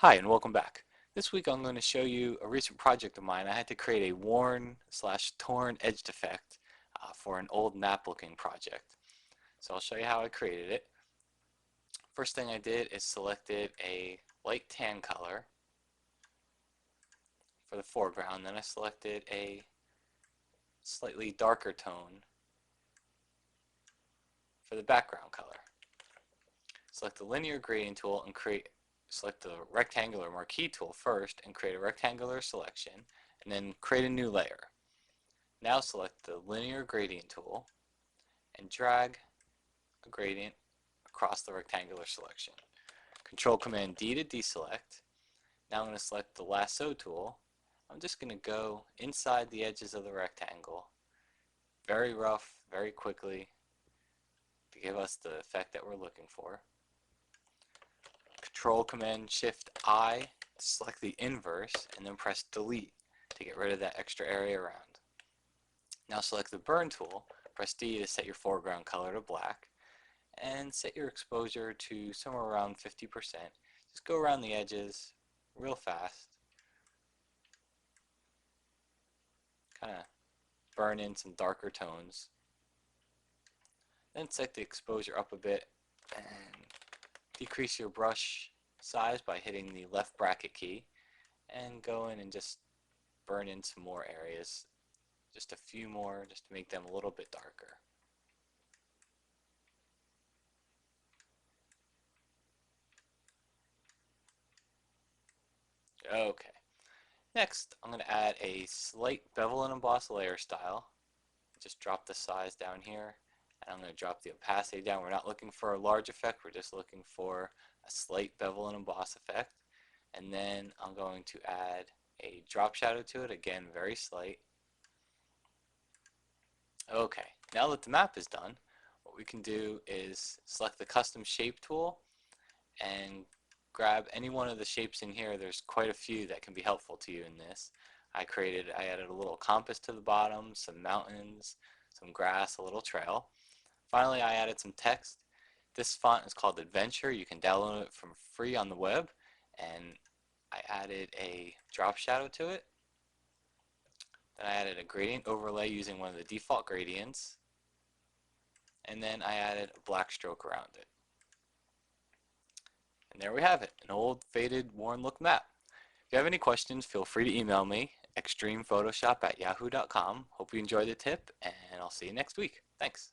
Hi and welcome back. This week I'm going to show you a recent project of mine. I had to create a worn/torn edge defect for an old map looking project. So I'll show you how I created it. First thing I did is selected a light tan color for the foreground. Then I selected a slightly darker tone for the background color. Select the linear gradient tool and select the rectangular marquee tool first and create a rectangular selection, and then create a new layer. Now select the linear gradient tool and drag a gradient across the rectangular selection. Control Command D to deselect. Now I'm going to select the lasso tool. I'm just going to go inside the edges of the rectangle, very rough, very quickly, to give us the effect that we're looking for. Control Command Shift I to select the inverse, and then press Delete to get rid of that extra area around. Now select the burn tool, press D to set your foreground color to black, and set your exposure to somewhere around 50%. Just go around the edges real fast, kind of burn in some darker tones. Then set the exposure up a bit and decrease your brush size by hitting the left bracket key, and go in and just burn in some more areas, just a few more, just to make them a little bit darker. Okay. Next, I'm going to add a slight bevel and emboss layer style. Just drop the size down here, and I'm going to drop the opacity down. We're not looking for a large effect, we're just looking for a slight bevel and emboss effect. And then I'm going to add a drop shadow to it, again very slight. Okay, now that the map is done, what we can do is select the custom shape tool and grab any one of the shapes in here. There's quite a few that can be helpful to you in this. I added a little compass to the bottom, some mountains, some grass, a little trail. Finally, I added some text. This font is called Adventure. You can download it from free on the web, and I added a drop shadow to it. Then I added a gradient overlay using one of the default gradients, and then I added a black stroke around it. And there we have it, an old, faded, worn look map. If you have any questions, feel free to email me, extremephotoshop@yahoo.com. Hope you enjoyed the tip, and I'll see you next week. Thanks.